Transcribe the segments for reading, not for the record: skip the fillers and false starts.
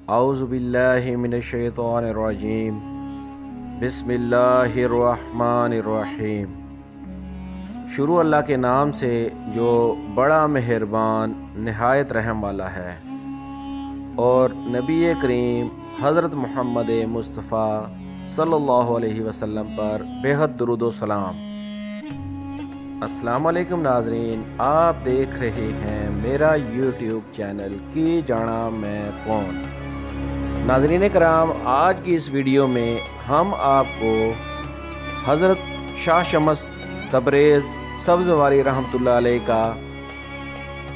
اعوذ باللہ من الشیطان الرجیم بسم اللہ الرحمن الرحیم۔ شروع اللہ کے نام سے جو بڑا مہربان نہایت رحم والا ہے، اور نبی کریم حضرت محمد مصطفیٰ صلی اللہ علیہ وسلم پر بے حد درود و سلام۔ السلام علیکم ناظرین، آپ دیکھ رہے ہیں میرا یوٹیوب چینل کی جانا میں کون۔ ناظرین کرام، آج کی اس ویڈیو میں ہم آپ کو حضرت شاہ شمس تبریز سبزواری رحمۃ اللہ علیہ کا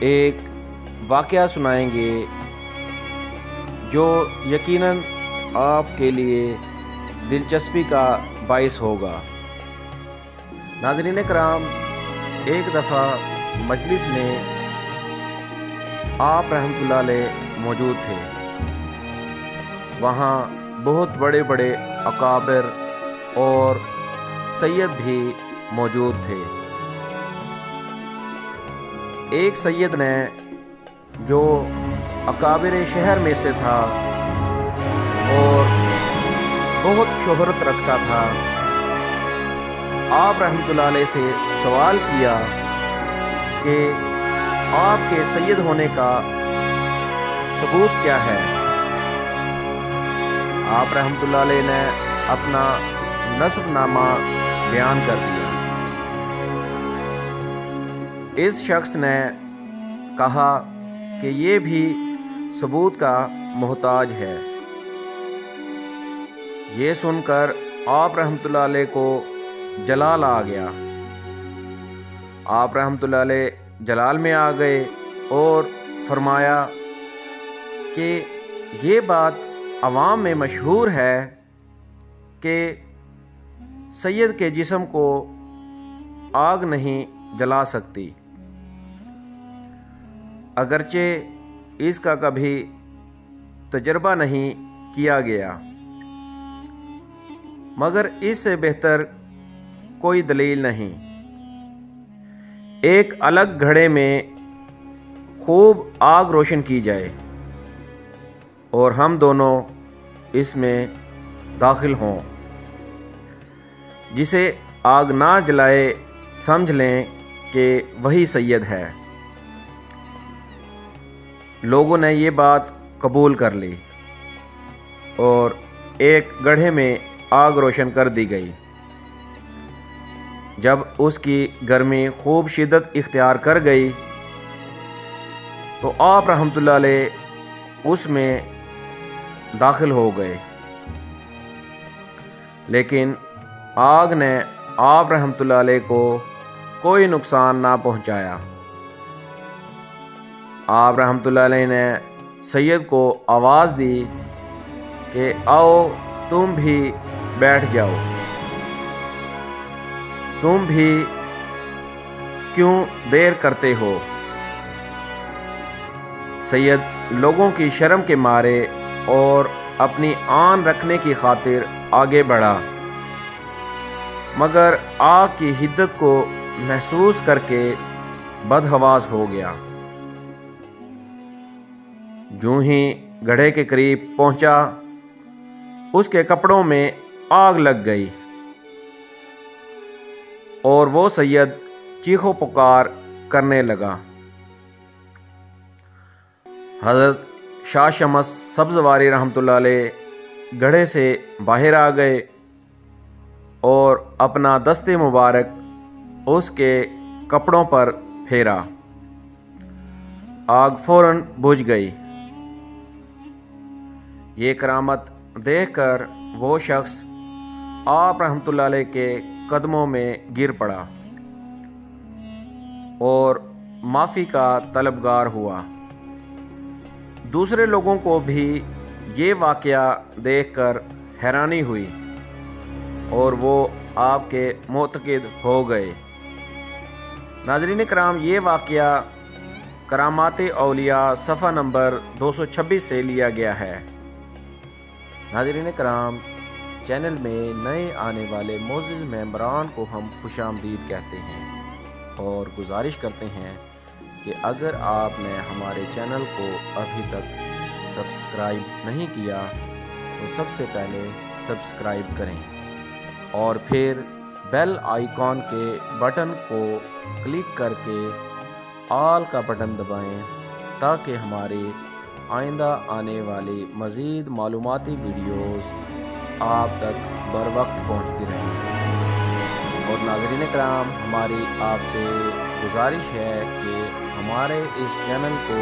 ایک واقعہ سنائیں گے جو یقیناً آپ کے لیے دلچسپی کا باعث ہوگا۔ ناظرین کرام، ایک دفعہ مجلس میں آپ رحمۃ اللہ علیہ موجود تھے۔ وہاں بہت بڑے بڑے اکابر اور سید بھی موجود تھے۔ ایک سید نے جو اکابر شہر میں سے تھا اور بہت شہرت رکھتا تھا، آپ رحمۃ اللہ علیہ سے سوال کیا کہ آپ کے سید ہونے کا ثبوت کیا ہے؟ آپ رحمۃ اللہ علیہ نے اپنا نسب نامہ بیان کر دیا۔ اس شخص نے کہا کہ یہ بھی ثبوت کا محتاج ہے۔ یہ سن کر آپ رحمۃ اللہ علیہ کو جلال آ گیا۔ آپ رحمۃ اللہ علیہ جلال میں آ گئے اور فرمایا کہ یہ بات عوام میں مشہور ہے کہ سید کے جسم کو آگ نہیں جلا سکتی، اگرچہ اس کا کبھی تجربہ نہیں کیا گیا، مگر اس سے بہتر کوئی دلیل نہیں۔ ایک الگ گھڑے میں خوب آگ روشن کی جائے اور ہم دونوں اس میں داخل ہوں، جسے آگ نہ جلائے سمجھ لیں کہ وہی سید ہے۔ لوگوں نے یہ بات قبول کر لی اور ایک گڑھے میں آگ روشن کر دی گئی۔ جب اس کی گرمی خوب شدت اختیار کر گئی تو آپ رحمۃ اللہ علیہ اس میں داخل ہو گئے، لیکن آگ نے آپ رحمۃ اللہ علیہ کو کوئی نقصان نہ پہنچایا۔ آپ رحمۃ اللہ علیہ نے سید کو آواز دی کہ آؤ تم بھی بیٹھ جاؤ، تم بھی کیوں دیر کرتے ہو؟ سید لوگوں کی شرم کے مارے اور اپنی آن رکھنے کی خاطر آگے بڑھا، مگر آگ کی حدت کو محسوس کر کے بدحواس ہو گیا۔ جوں ہی گڑھے کے قریب پہنچا، اس کے کپڑوں میں آگ لگ گئی اور وہ سید چیخو پکار کرنے لگا۔ حضرت شاہ شمس سبزواری رحمۃ اللہ علیہ گڑھے سے باہر آ گئے اور اپنا دست مبارک اس کے کپڑوں پر پھیرا۔ آگ فوراً بجھ گئی۔ یہ کرامت دیکھ کر وہ شخص آپ رحمۃ اللہ علیہ کے قدموں میں گر پڑا اور معافی کا طلبگار ہوا۔ دوسرے لوگوں کو بھی یہ واقعہ دیکھ کر حیرانی ہوئی اور وہ آپ کے معتقد ہو گئے۔ ناظرین کرام، یہ واقعہ کرامات اولیاء صفحہ نمبر 226 سے لیا گیا ہے۔ ناظرین کرام، چینل میں نئے آنے والے معزز ممبران کو ہم خوش آمدید کہتے ہیں اور گزارش کرتے ہیں کہ اگر آپ نے ہمارے چینل کو ابھی تک سبسکرائب نہیں کیا تو سب سے پہلے سبسکرائب کریں اور پھر بیل آئیکن کے بٹن کو کلک کر کے آل کا بٹن دبائیں تاکہ ہمارے آئندہ آنے والی مزید معلوماتی ویڈیوز آپ تک بر وقت پہنچتی رہیں۔ اور ناظرین کرام، ہماری آپ سے گزارش ہے کہ ہمارے اس چینل کو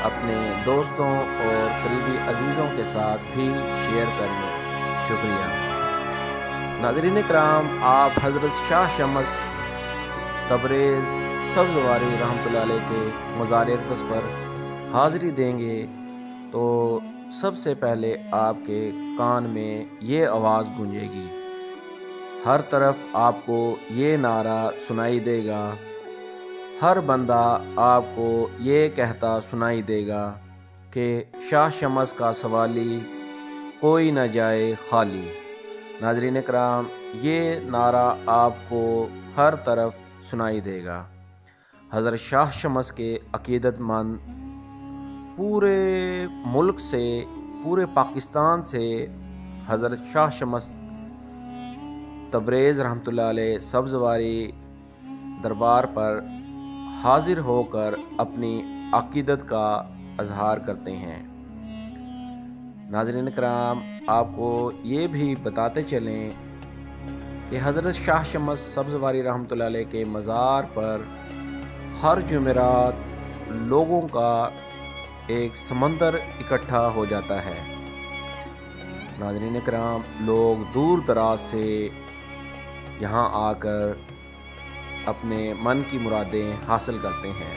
اپنے دوستوں اور قریبی عزیزوں کے ساتھ بھی شیئر کریں۔ شکریہ۔ ناظرین کرام، آپ حضرت شاہ شمس تبریز سبزواری رحمۃ اللہ علیہ کے مزار اقدس پر حاضری دیں گے تو سب سے پہلے آپ کے کان میں یہ آواز گونجے گی، ہر طرف آپ کو یہ نعرہ سنائی دے گا، ہر بندہ آپ کو یہ کہتا سنائی دے گا کہ شاہ شمس کا سوالی کوئی نہ جائے خالی۔ ناظرین کرام، یہ نعرہ آپ کو ہر طرف سنائی دے گا۔ حضرت شاہ شمس کے عقیدت مند پورے ملک سے، پورے پاکستان سے حضرت شاہ شمس تبریز رحمۃ اللہ علیہ سبزواری دربار پر حاضر ہو کر اپنی عقیدت کا اظہار کرتے ہیں۔ ناظرین کرام، آپ کو یہ بھی بتاتے چلیں کہ حضرت شاہ شمس سبزواری رحمۃ اللہ علیہ کے مزار پر ہر جمعرات لوگوں کا ایک سمندر اکٹھا ہو جاتا ہے۔ ناظرین کرام، لوگ دور دراز سے یہاں آ کر اپنے من کی مرادیں حاصل کرتے ہیں۔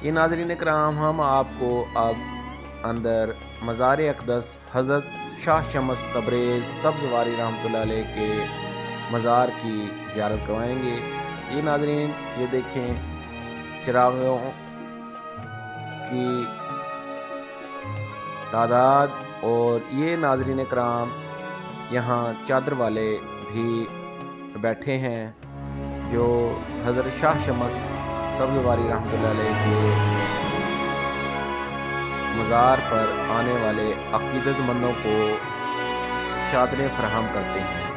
یہ ناظرین کرام، ہم آپ کو اب اندر مزار اقدس حضرت شاہ شمس تبریز سبزواری رحمۃ اللہ علیہ کے مزار کی زیارت کروائیں گے۔ یہ ناظرین، یہ دیکھیں چراغوں کی تعداد، اور یہ ناظرین کرام یہاں چادر والے بھی بیٹھے ہیں جو حضرت شاہ شمس سبزواری رحمۃ اللہ علیہ کے مزار پر آنے والے عقیدت مندوں کو چادریں فراہم کرتے ہیں۔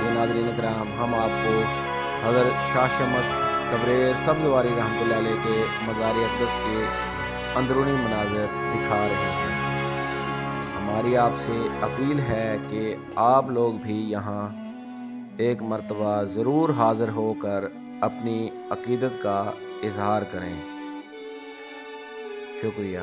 یہ ناظرین کرام، ہم آپ کو حضرت شاہ شمس تبریز سبزواری رحمۃ اللہ علیہ کے مزار اقدس کے اندرونی مناظر دکھا رہے ہیں۔ ہماری آپ سے اپیل ہے کہ آپ لوگ بھی یہاں ایک مرتبہ ضرور حاضر ہو کر اپنی عقیدت کا اظہار کریں۔ شکریہ۔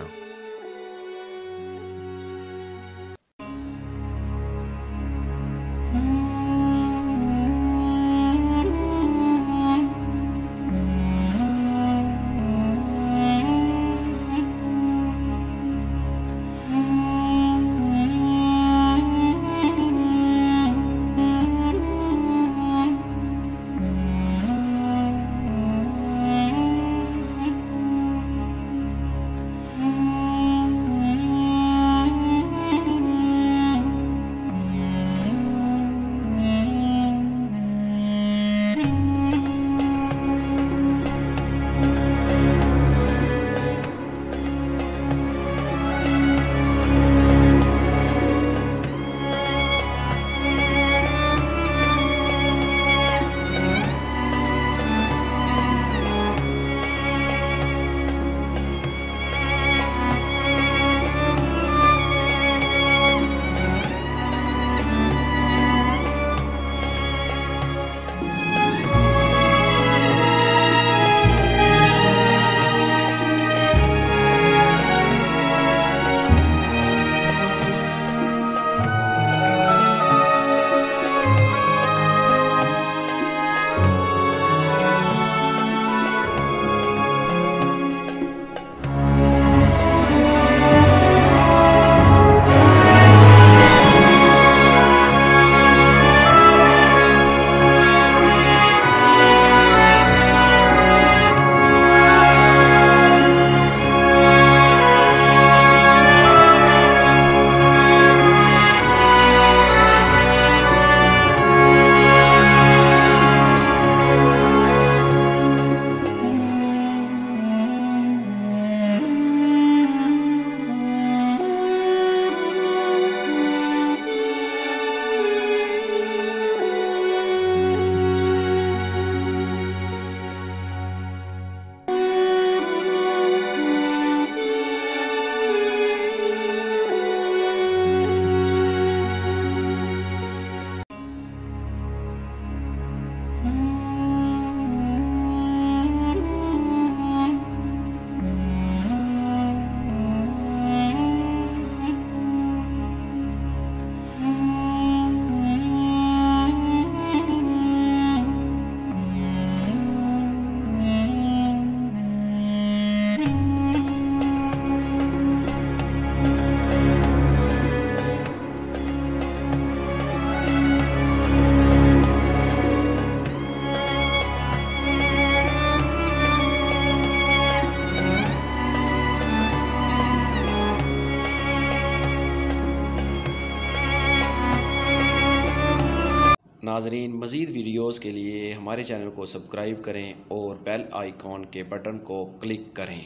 ناظرین مزید ویڈیوز کے لیے ہمارے چینل کو سبسکرائب کریں اور بیل آئیکن کے بٹن کو کلک کریں۔